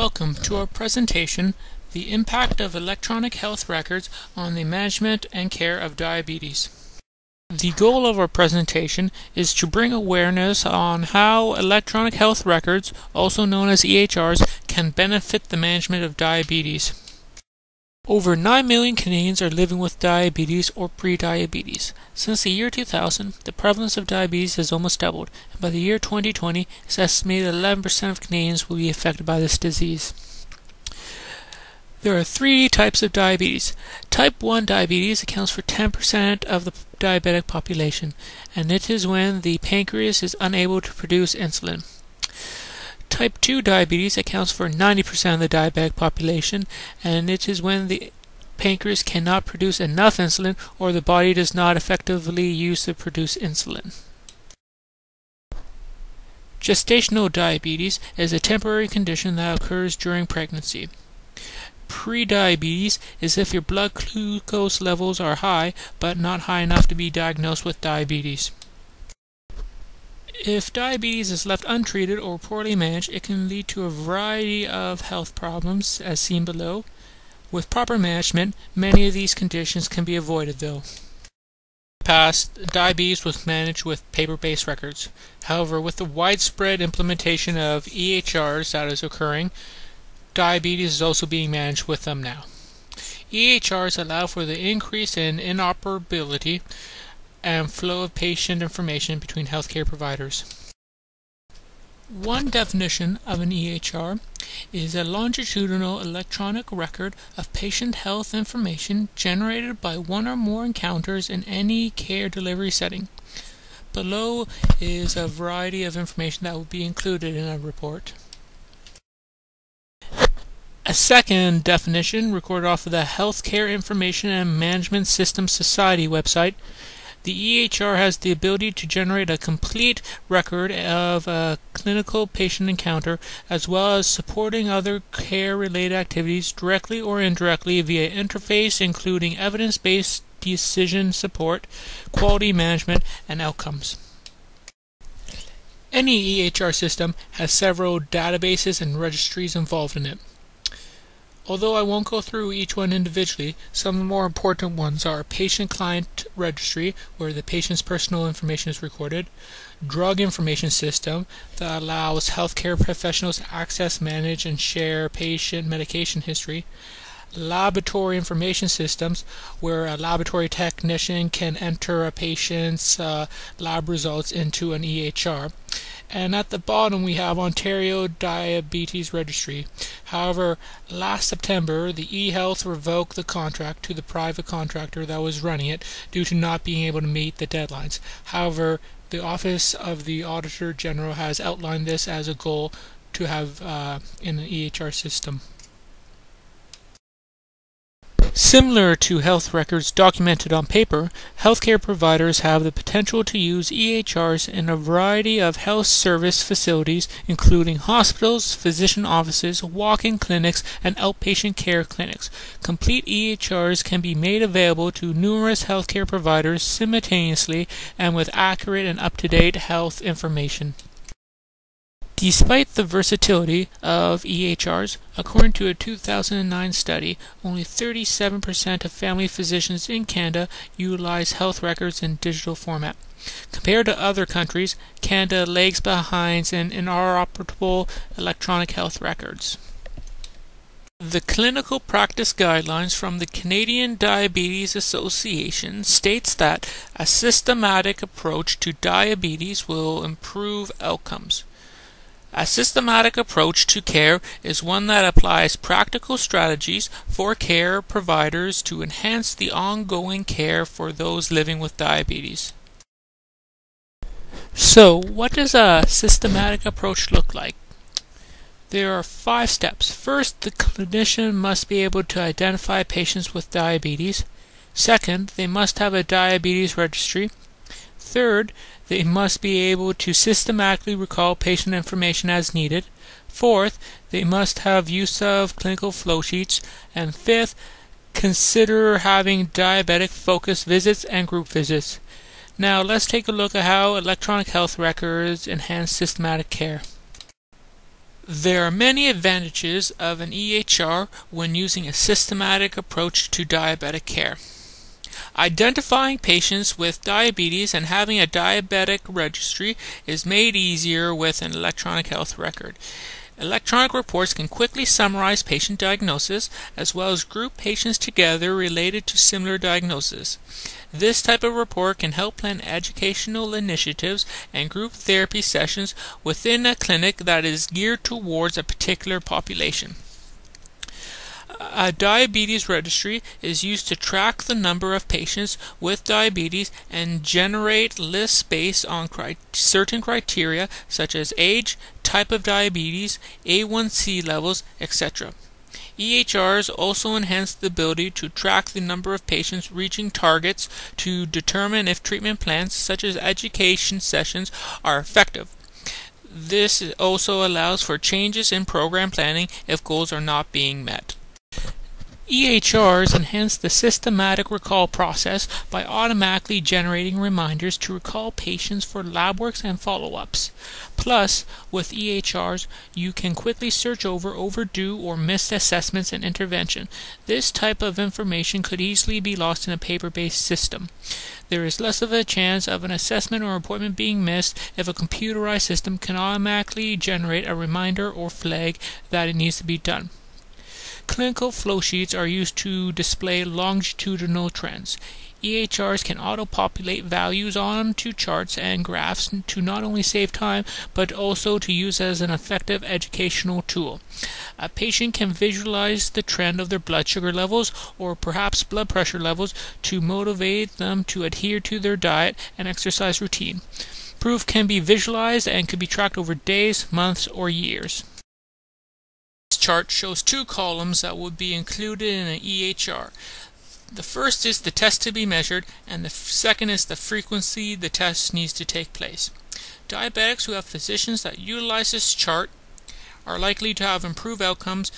Welcome to our presentation, The Impact of Electronic Health Records on the Management and Care of Diabetes. The goal of our presentation is to bring awareness on how electronic health records, also known as EHRs, can benefit the management of diabetes. Over 9 million Canadians are living with diabetes or pre-diabetes. Since the year 2000, the prevalence of diabetes has almost doubled, and by the year 2020, it's estimated 11% of Canadians will be affected by this disease. There are three types of diabetes. Type 1 diabetes accounts for 10% of the diabetic population, and it is when the pancreas is unable to produce insulin. Type 2 diabetes accounts for 90% of the diabetic population, and it is when the pancreas cannot produce enough insulin or the body does not effectively use to produce insulin. Gestational diabetes is a temporary condition that occurs during pregnancy. Prediabetes is if your blood glucose levels are high, but not high enough to be diagnosed with diabetes. If diabetes is left untreated or poorly managed, it can lead to a variety of health problems, as seen below. With proper management, many of these conditions can be avoided, though. In the past, diabetes was managed with paper-based records. However, with the widespread implementation of EHRs that is occurring, diabetes is also being managed with them now. EHRs allow for the increase in interoperability and flow of patient information between healthcare providers. One definition of an EHR is a longitudinal electronic record of patient health information generated by one or more encounters in any care delivery setting. Below is a variety of information that will be included in a report. A second definition, recorded off of the Healthcare Information and Management Systems Society website, the EHR has the ability to generate a complete record of a clinical patient encounter, as well as supporting other care-related activities directly or indirectly via interface, including evidence-based decision support, quality management, and outcomes. Any EHR system has several databases and registries involved in it. Although I won't go through each one individually, some of the more important ones are Patient Client Registry, where the patient's personal information is recorded, Drug Information System, that allows healthcare professionals to access, manage, and share patient medication history, Laboratory Information Systems, where a laboratory technician can enter a patient's lab results into an EHR. And at the bottom we have Ontario Diabetes Registry. However, last September the eHealth revoked the contract to the private contractor that was running it due to not being able to meet the deadlines. However, the Office of the Auditor General has outlined this as a goal to have in an EHR system. Similar to health records documented on paper, healthcare providers have the potential to use EHRs in a variety of health service facilities, including hospitals, physician offices, walk-in clinics, and outpatient care clinics. Complete EHRs can be made available to numerous healthcare providers simultaneously and with accurate and up-to-date health information. Despite the versatility of EHRs, according to a 2009 study, only 37% of family physicians in Canada utilize health records in digital format. Compared to other countries, Canada lags behind in interoperable electronic health records. The Clinical Practice Guidelines from the Canadian Diabetes Association states that a systematic approach to diabetes will improve outcomes. A systematic approach to care is one that applies practical strategies for care providers to enhance the ongoing care for those living with diabetes. So, what does a systematic approach look like? There are 5 steps. First, the clinician must be able to identify patients with diabetes. Second, they must have a diabetes registry. Third, they must be able to systematically recall patient information as needed. Fourth, they must have use of clinical flowsheets. And fifth, consider having diabetic focus visits and group visits. Now let's take a look at how electronic health records enhance systematic care. There are many advantages of an EHR when using a systematic approach to diabetic care. Identifying patients with diabetes and having a diabetic registry is made easier with an electronic health record. Electronic reports can quickly summarize patient diagnosis as well as group patients together related to similar diagnoses. This type of report can help plan educational initiatives and group therapy sessions within a clinic that is geared towards a particular population. A diabetes registry is used to track the number of patients with diabetes and generate lists based on certain criteria such as age, type of diabetes, A1C levels, etc. EHRs also enhance the ability to track the number of patients reaching targets to determine if treatment plans such as education sessions are effective. This also allows for changes in program planning if goals are not being met. EHRs enhance the systematic recall process by automatically generating reminders to recall patients for lab works and follow-ups. Plus, with EHRs, you can quickly search over overdue or missed assessments and intervention. This type of information could easily be lost in a paper-based system. There is less of a chance of an assessment or appointment being missed if a computerized system can automatically generate a reminder or flag that it needs to be done. Clinical flow sheets are used to display longitudinal trends. EHRs can auto-populate values onto charts and graphs to not only save time, but also to use as an effective educational tool. A patient can visualize the trend of their blood sugar levels or perhaps blood pressure levels to motivate them to adhere to their diet and exercise routine. Proof can be visualized and could be tracked over days, months, or years. This chart shows two columns that would be included in an EHR. The first is the test to be measured, and the second is the frequency the test needs to take place. Diabetics who have physicians that utilize this chart are likely to have improved outcomes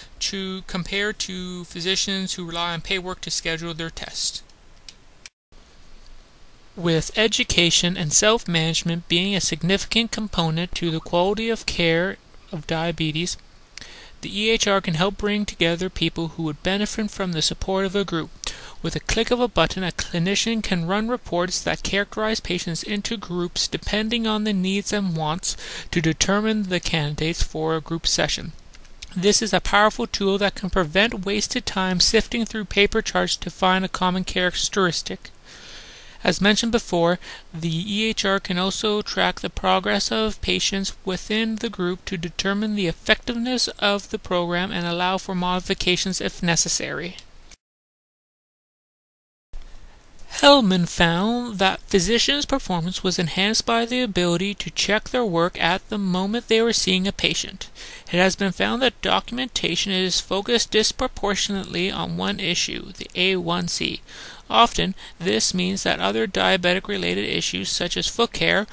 compared to physicians who rely on paperwork to schedule their tests. With education and self-management being a significant component to the quality of care of diabetes, the EHR can help bring together people who would benefit from the support of a group. With a click of a button, a clinician can run reports that characterize patients into groups depending on the needs and wants to determine the candidates for a group session. This is a powerful tool that can prevent wasted time sifting through paper charts to find a common characteristic. As mentioned before, the EHR can also track the progress of patients within the group to determine the effectiveness of the program and allow for modifications if necessary. Hellman found that physicians' performance was enhanced by the ability to check their work at the moment they were seeing a patient. It has been found that documentation is focused disproportionately on one issue, the A1C. Often, this means that other diabetic-related issues, such as foot care,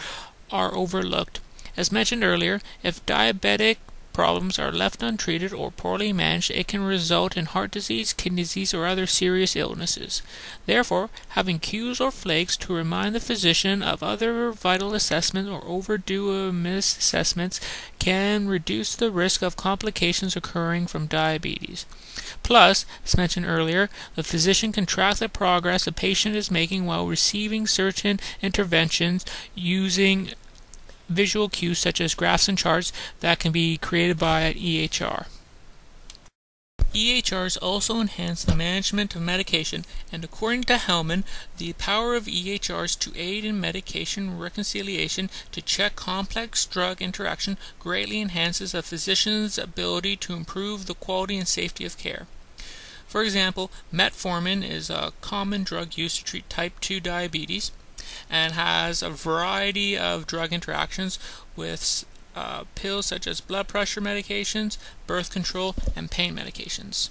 are overlooked. As mentioned earlier, if diabetic problems are left untreated or poorly managed, it can result in heart disease, kidney disease, or other serious illnesses. Therefore, having cues or flags to remind the physician of other vital assessments or overdue missed assessments can reduce the risk of complications occurring from diabetes. Plus, as mentioned earlier, the physician can track the progress a patient is making while receiving certain interventions using visual cues such as graphs and charts that can be created by an EHR. EHRs also enhance the management of medication, and according to Hellman, the power of EHRs to aid in medication reconciliation to check complex drug interaction greatly enhances a physician's ability to improve the quality and safety of care. For example, metformin is a common drug used to treat type 2 diabetes and has a variety of drug interactions with pills such as blood pressure medications, birth control, and pain medications.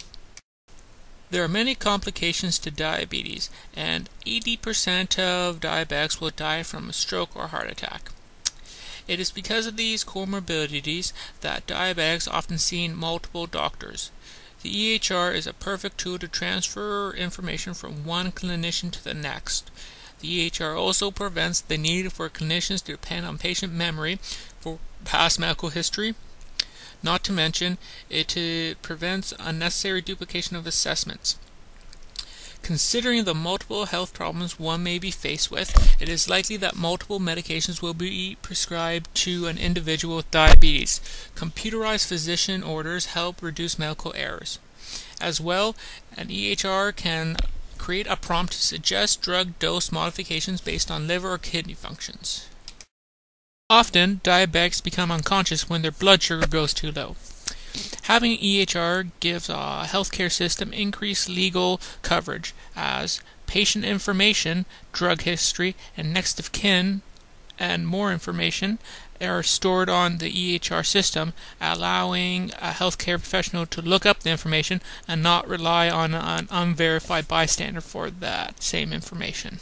There are many complications to diabetes, and 80% of diabetics will die from a stroke or heart attack. It is because of these comorbidities that diabetics often see multiple doctors. The EHR is a perfect tool to transfer information from one clinician to the next. The EHR also prevents the need for clinicians to depend on patient memory for past medical history. Not to mention, it prevents unnecessary duplication of assessments. Considering the multiple health problems one may be faced with, it is likely that multiple medications will be prescribed to an individual with diabetes. Computerized physician orders help reduce medical errors. As well, an EHR can create a prompt to suggest drug dose modifications based on liver or kidney functions. Often, diabetics become unconscious when their blood sugar goes too low. Having an EHR gives a healthcare system increased legal coverage, as patient information, drug history, and next of kin and more information are stored on the EHR system, allowing a healthcare professional to look up the information and not rely on an unverified bystander for that same information.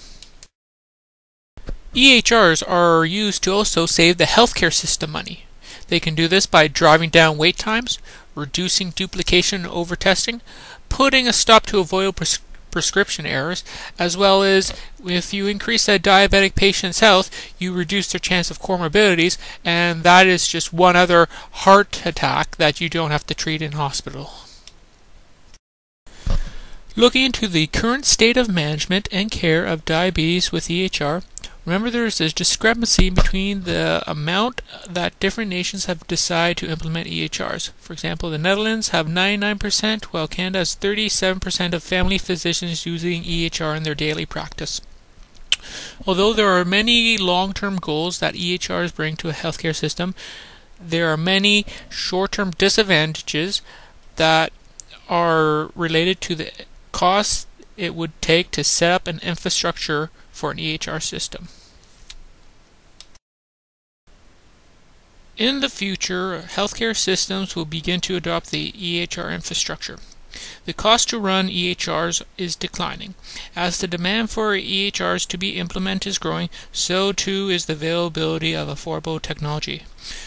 EHRs are used to also save the healthcare system money. They can do this by driving down wait times, reducing duplication and over-testing, putting a stop to avoidable prescription errors, as well as if you increase a diabetic patient's health, you reduce their chance of comorbidities, and that is just one other heart attack that you don't have to treat in hospital. Looking into the current state of management and care of diabetes with EHR, remember there is this discrepancy between the amount that different nations have decided to implement EHRs. For example, the Netherlands have 99%, while Canada has 37% of family physicians using EHR in their daily practice. Although there are many long-term goals that EHRs bring to a healthcare system, there are many short-term disadvantages that are related to the costs it would take to set up an infrastructure for an EHR system. In the future, healthcare systems will begin to adopt the EHR infrastructure. The cost to run EHRs is declining. As the demand for EHRs to be implemented is growing, so too is the availability of affordable technology.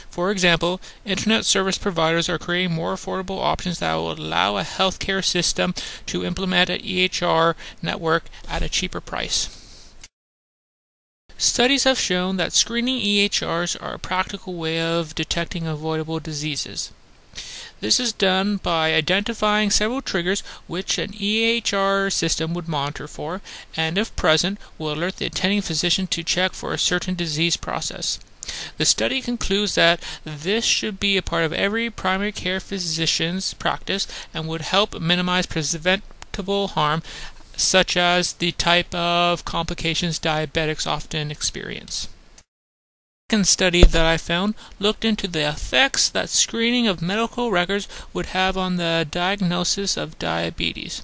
For example, internet service providers are creating more affordable options that will allow a healthcare system to implement an EHR network at a cheaper price. Studies have shown that screening EHRs are a practical way of detecting avoidable diseases. This is done by identifying several triggers which an EHR system would monitor for, and if present, will alert the attending physician to check for a certain disease process. The study concludes that this should be a part of every primary care physician's practice and would help minimize preventable harm, such as the type of complications diabetics often experience. The second study that I found looked into the effects that screening of medical records would have on the diagnosis of diabetes.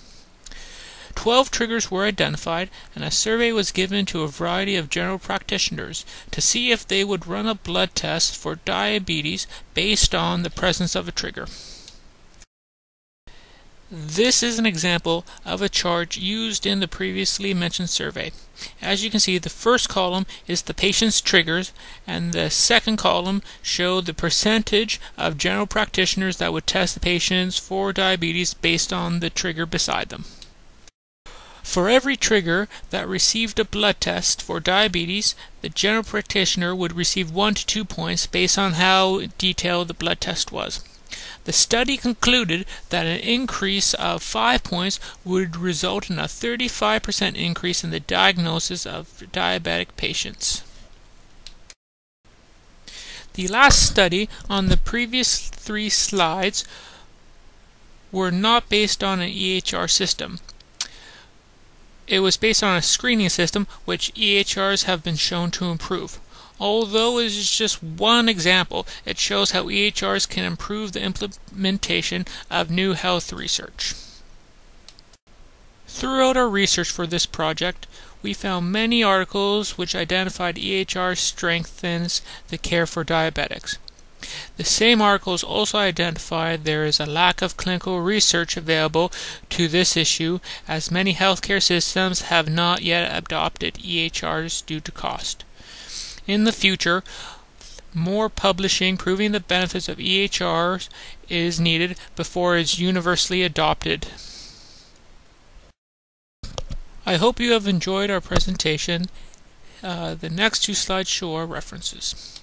12 triggers were identified, and a survey was given to a variety of general practitioners to see if they would run a blood test for diabetes based on the presence of a trigger. This is an example of a chart used in the previously mentioned survey. As you can see, the first column is the patient's triggers, and the second column showed the percentage of general practitioners that would test the patients for diabetes based on the trigger beside them. For every trigger that received a blood test for diabetes, the general practitioner would receive 1 to 2 points based on how detailed the blood test was. The study concluded that an increase of 5 points would result in a 35% increase in the diagnosis of diabetic patients. The last study on the previous 3 slides were not based on an EHR system. It was based on a screening system which EHRs have been shown to improve. Although it is just one example, it shows how EHRs can improve the implementation of new health research. Throughout our research for this project, we found many articles which identified EHR strengthens the care for diabetics. The same articles also identified there is a lack of clinical research available to this issue, as many healthcare systems have not yet adopted EHRs due to cost. In the future, more publishing proving the benefits of EHRs is needed before it's universally adopted. I hope you have enjoyed our presentation. The next 2 slides show our references.